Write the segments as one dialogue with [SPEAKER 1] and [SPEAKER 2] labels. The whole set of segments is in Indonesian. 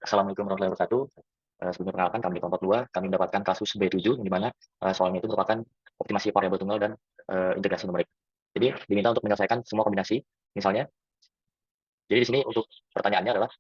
[SPEAKER 1] Assalamualaikum warahmatullahi wabarakatuh. Sebelumnya perkenalkan, kami di kelompok 2, kami mendapatkan kasus B7, di mana soalnya itu merupakan optimasi variabel tunggal dan integrasi numerik. Jadi diminta untuk menyelesaikan semua kombinasi, misalnya. Jadi di sini untuk pertanyaannya adalah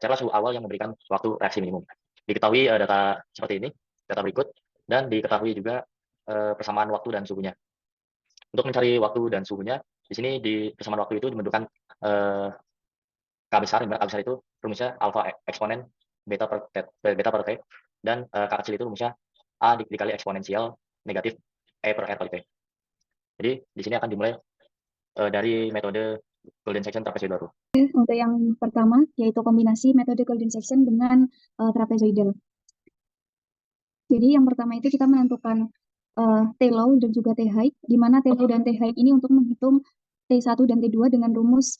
[SPEAKER 1] carilah suhu awal yang memberikan waktu reaksi minimum. Diketahui data seperti ini, data berikut, dan diketahui juga persamaan waktu dan suhunya. Untuk mencari waktu dan suhunya, di sini di persamaan waktu itu dibentukkan K besar, di mana K besar itu rumusnya alfa eksponen beta per T, dan K kecil itu rumusnya A dikali eksponensial negatif E per R kali T. Jadi di sini akan dimulai dari metode golden section trapezoidal rule.
[SPEAKER 2] Untuk yang pertama, yaitu kombinasi metode golden section dengan trapezoidal. Jadi yang pertama itu kita menentukan T low dan juga T high, di mana T low dan T high ini untuk menghitung T1 dan T2 dengan rumus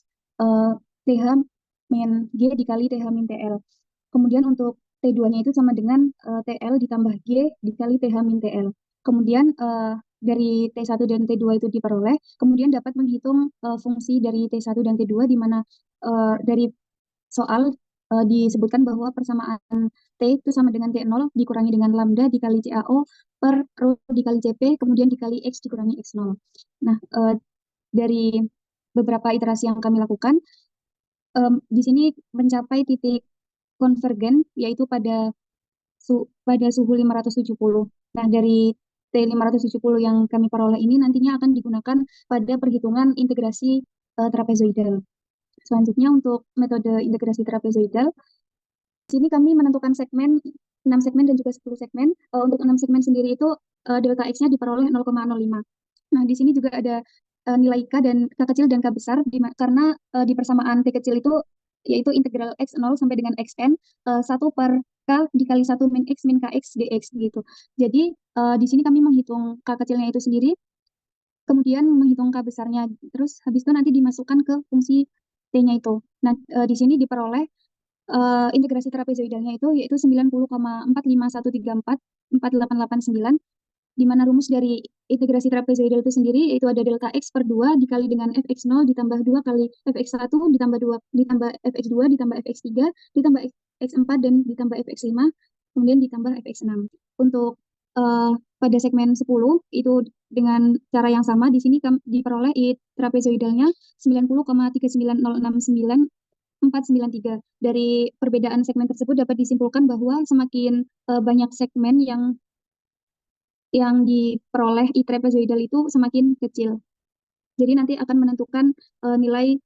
[SPEAKER 2] TH min G dikali TH min TL. Kemudian untuk T2-nya itu sama dengan TL ditambah G dikali TH min TL. Kemudian dari T1 dan T2 itu diperoleh, kemudian dapat menghitung fungsi dari T1 dan T2, di mana dari soal disebutkan bahwa persamaan T itu sama dengan T0 dikurangi dengan lambda dikali CAO per rho dikali CP, kemudian dikali X dikurangi X0. Nah, dari beberapa iterasi yang kami lakukan, di sini mencapai titik konvergen, yaitu pada suhu 570. Nah, dari T570 yang kami peroleh ini nantinya akan digunakan pada perhitungan integrasi trapezoidal. Selanjutnya untuk metode integrasi trapezoidal, di sini kami menentukan segmen 6 segmen dan juga 10 segmen. Untuk 6 segmen sendiri itu delta X-nya diperoleh 0,05. Nah, di sini juga ada nilai K dan K kecil dan K besar, karena di persamaan T kecil itu yaitu integral X0 sampai dengan Xn 1 per K dikali 1 min X min Kx dx gitu. Jadi di sini kami menghitung K kecilnya itu sendiri, kemudian menghitung K besarnya, terus habis itu nanti dimasukkan ke fungsi T-nya itu. Nah, di sini diperoleh integrasi trapezoidalnya itu yaitu 90,4513448889, di mana rumus dari integrasi trapezoidal itu sendiri yaitu ada delta X per 2 dikali dengan fx0 ditambah 2 kali fx1 ditambah 2 ditambah fx2 ditambah fx3 ditambah x4 dan ditambah fx5 kemudian ditambah fx6. Untuk pada segmen 10 itu dengan cara yang sama, di sini diperoleh trapezoidalnya 90,39069,493. Dari perbedaan segmen tersebut dapat disimpulkan bahwa semakin banyak segmen yang diperoleh trapezoidal itu semakin kecil. Jadi nanti akan menentukan nilai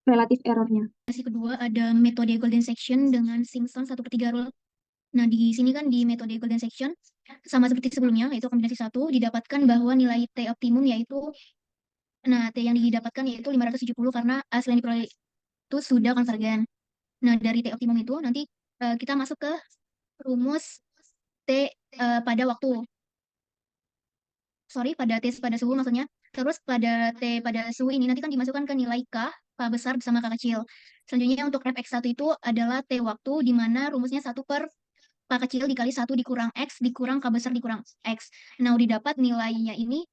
[SPEAKER 2] relatif errornya.
[SPEAKER 3] Kedua ada metode golden section dengan Simpson 1/3 rule. Nah, di sini kan di metode golden section sama seperti sebelumnya, yaitu kombinasi 1, didapatkan bahwa nilai T optimum yaitu, nah, T yang didapatkan yaitu 570 karena selain diperoleh itu sudah konvergen. Nah, dari T optimum itu nanti kita masuk ke rumus T pada waktu. Pada T pada suhu maksudnya. Terus pada T pada suhu ini nanti kan dimasukkan ke nilai K besar bersama K kecil. Selanjutnya untuk fx1 itu adalah T waktu, di mana rumusnya 1 per K kecil dikali 1 dikurang X dikurang K besar dikurang X. Nah, udah dapat nilainya ini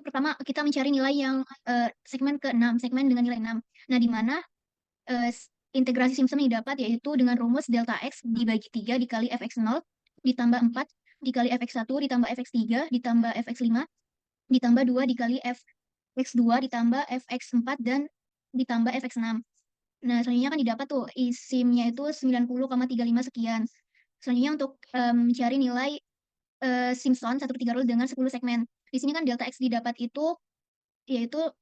[SPEAKER 3] pertama kita mencari nilai yang segmen ke-6, segmen dengan nilai 6. Nah, di mana integrasi Simpson yang didapat yaitu dengan rumus delta X dibagi 3 dikali fx0 ditambah 4 dikali fx1 ditambah fx3 ditambah fx5 ditambah 2 dikali fx2 ditambah fx4 dan ditambah fx6. Nah, selanjutnya kan didapat tuh ISIM-nya itu 90,35 sekian. Selanjutnya untuk mencari nilai Simpson 1/3 rule dengan 10 segmen. Di sini kan delta X didapat itu yaitu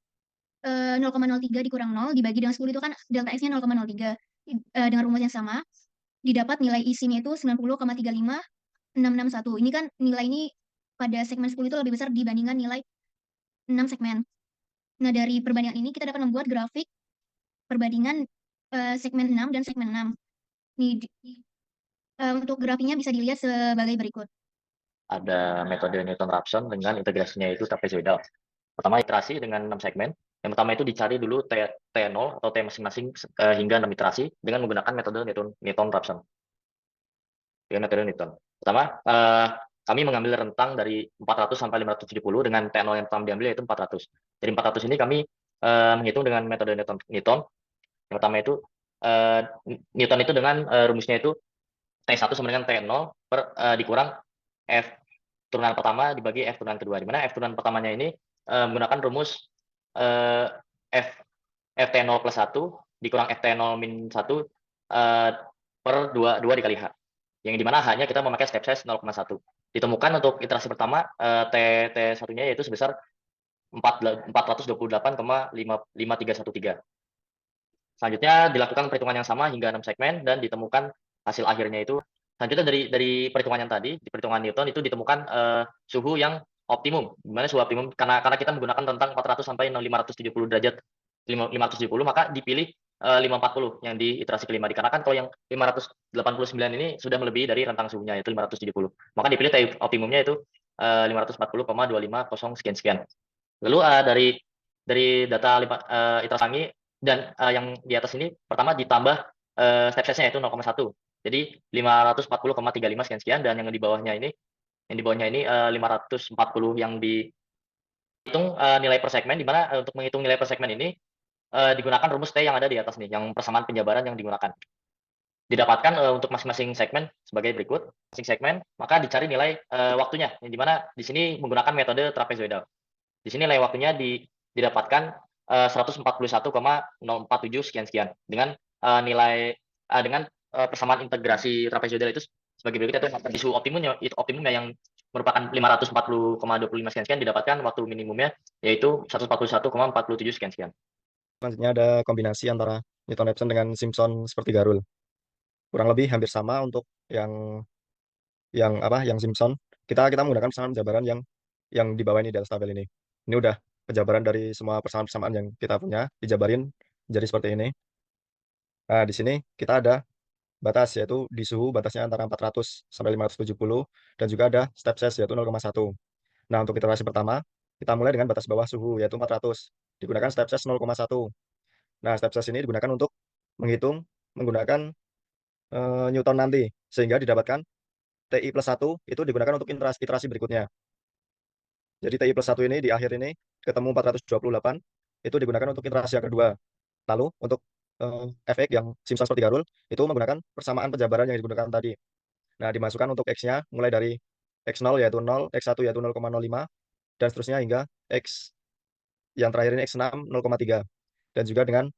[SPEAKER 3] 0,03 dikurang 0 dibagi dengan 10 itu kan delta X-nya 0,03. Dengan rumus yang sama, didapat nilai ISIM-nya itu 90,35661. Ini kan nilai ini pada segmen 10 itu lebih besar dibandingkan nilai 6 segmen. Nah, dari perbandingan ini kita dapat membuat grafik perbandingan segmen 6 dan segmen 6. Nih, untuk grafiknya bisa dilihat sebagai berikut.
[SPEAKER 1] Ada metode Newton-Raphson dengan integrasinya itu trapezoidal. Pertama iterasi dengan 6 segmen. Yang pertama itu dicari dulu T0 atau T masing-masing hingga 6 iterasi dengan menggunakan metode Newton-Raphson. Dengan metode Newton. Pertama, kami mengambil rentang dari 400 sampai 570 dengan T0 yang pertama diambil yaitu 400. Dari 400 ini kami menghitung dengan metode Newton. Yang pertama itu Newton itu dengan rumusnya itu T1 sama dengan T0 dikurang F turunan pertama dibagi F turunan kedua, di mana F turunan pertamanya ini menggunakan rumus eh, F Ft0 plus 1 dikurang Ft0 min 1 per 2 dikali H. Yang dimana H-nya kita memakai step size 0,1. Ditemukan untuk iterasi pertama T1-nya yaitu sebesar 428,5313. Selanjutnya dilakukan perhitungan yang sama hingga 6 segmen dan ditemukan hasil akhirnya itu. Selanjutnya dari perhitungan yang tadi, di perhitungan Newton itu ditemukan suhu yang optimum. Gimana suhu optimum? Karena kita menggunakan rentang 400 sampai 570 derajat, 570, maka dipilih 540 yang di iterasi kelima. Dikarenakan kalau yang 589 ini sudah melebihi dari rentang suhunya yaitu 570. Maka dipilih T optimumnya itu 540,250 sekian-sekian. Lalu dari data iterasi kami dan yang di atas ini pertama ditambah step size-nya yaitu 0,1. Jadi 540,35 sekian-sekian, dan yang di bawahnya ini 540 yang dihitung nilai per segmen, di mana untuk menghitung nilai per segmen ini digunakan rumus T yang ada di atas nih, yang persamaan penjabaran yang digunakan. Didapatkan untuk masing-masing segmen sebagai berikut. Masing segmen, maka dicari nilai waktunya, yang dimana di sini menggunakan metode trapezoidal. Di sini nilai waktunya didapatkan 141,047 sekian-sekian dengan nilai dengan persamaan integrasi trapezoidal itu sebagai berikut, yaitu isu optimumnya yang merupakan 540,25 sekian-sekian didapatkan waktu minimumnya yaitu 141,47 sekian-sekian.
[SPEAKER 4] Selanjutnya ada kombinasi antara Newton-Raphson dengan Simpson seperti Garul. Kurang lebih hampir sama untuk yang Simpson. Kita menggunakan persamaan penjabaran yang di bawah ini di atas tabel ini. Ini udah penjabaran dari semua persamaan-persamaan yang kita punya dijabarin jadi seperti ini. Nah, di sini kita ada batas, yaitu di suhu batasnya antara 400 sampai 570, dan juga ada step size yaitu 0,1. Nah, untuk iterasi pertama kita mulai dengan batas bawah suhu yaitu 400, digunakan step size 0,1. Nah, step size ini digunakan untuk menghitung menggunakan Newton nanti, sehingga didapatkan TI plus 1 itu digunakan untuk iterasi berikutnya. Jadi TI plus 1 ini di akhir ini ketemu 428, itu digunakan untuk iterasi yang kedua. Lalu untuk efek yang Simpson seperti Garul itu menggunakan persamaan penjabaran yang digunakan tadi. Nah, dimasukkan untuk X-nya mulai dari X0 yaitu 0, X1 yaitu 0,05, dan seterusnya hingga X yang terakhir ini X6 0,3, dan juga dengan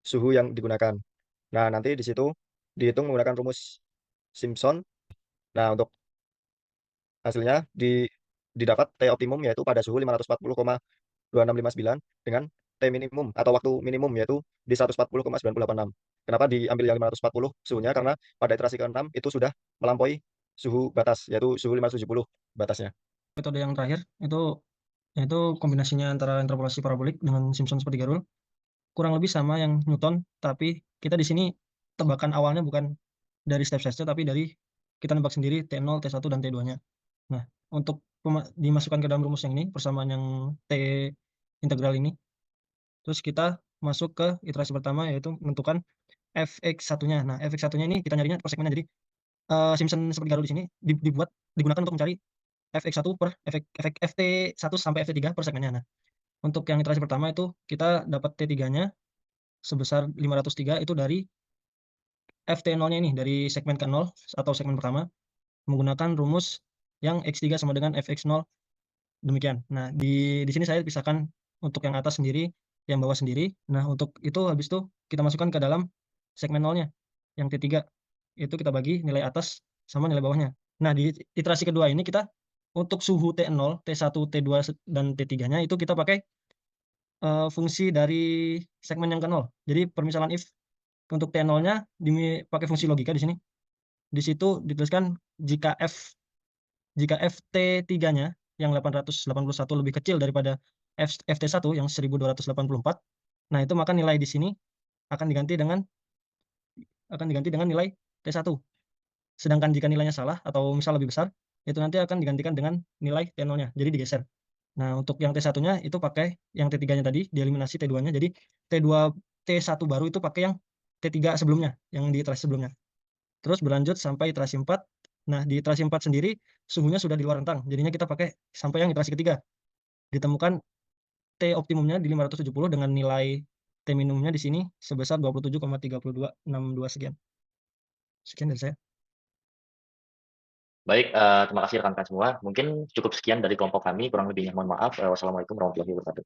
[SPEAKER 4] suhu yang digunakan. Nah, nanti di situ dihitung menggunakan rumus Simpson. Nah, untuk hasilnya didapat T optimum yaitu pada suhu 540,2659 dengan T minimum atau waktu minimum yaitu di 140,986. Kenapa diambil yang 540 suhunya? Karena pada iterasi ke-6 itu sudah melampaui suhu batas yaitu suhu 570 batasnya.
[SPEAKER 5] Metode yang terakhir yaitu kombinasinya antara interpolasi parabolik dengan Simpson seperti Garul. Kurang lebih sama yang Newton, tapi kita di sini tebakan awalnya bukan dari step size, tapi dari kita nebak sendiri T0, T1, dan T2-nya. Nah, untuk dimasukkan ke dalam rumus yang ini, persamaan yang T integral ini, terus kita masuk ke iterasi pertama, yaitu menentukan Fx1-nya. Nah, Fx1-nya ini kita nyarinya per segmennya. Jadi, Simpson seperti Garul di sini digunakan untuk mencari Fx1 per Ft1 sampai Ft3 per segmennya. Nah, untuk yang iterasi pertama itu kita dapat T3-nya sebesar 503 itu dari Ft0-nya ini, dari segmen ke-0 atau segmen pertama, menggunakan rumus yang X3 sama dengan Fx0, demikian. Nah, di sini saya pisahkan untuk yang atas sendiri, yang bawah sendiri. Nah, untuk itu habis itu kita masukkan ke dalam segmen 0-nya, yang T3. Itu kita bagi nilai atas sama nilai bawahnya. Nah, di iterasi kedua ini kita untuk suhu T0, T1, T2, dan T3-nya itu kita pakai fungsi dari segmen yang ke-0. Jadi permisalan if untuk T0-nya pakai fungsi logika di sini. Di situ dituliskan jika Ft3-nya yang 881 lebih kecil daripada Ft1 yang 1284, nah itu maka nilai di sini akan diganti dengan nilai T1. Sedangkan jika nilainya salah atau misal lebih besar, itu nanti akan digantikan dengan nilai T0-nya. Jadi digeser. Nah, untuk yang T1-nya itu pakai yang T3-nya tadi, dieliminasi T2-nya. Jadi T1 baru itu pakai yang T3 sebelumnya, yang di iterasi sebelumnya. Terus berlanjut sampai iterasi 4. Nah, di iterasi 4 sendiri suhunya sudah di luar rentang. Jadinya kita pakai sampai yang iterasi ketiga. Ditemukan T optimumnya di 570 dengan nilai T minimumnya di sini sebesar 27,3262 sekian. Sekian dari saya.
[SPEAKER 1] Baik, terima kasih rekan-rekan semua. Mungkin cukup sekian dari kelompok kami, kurang lebihnya mohon maaf. Wassalamualaikum warahmatullahi wabarakatuh.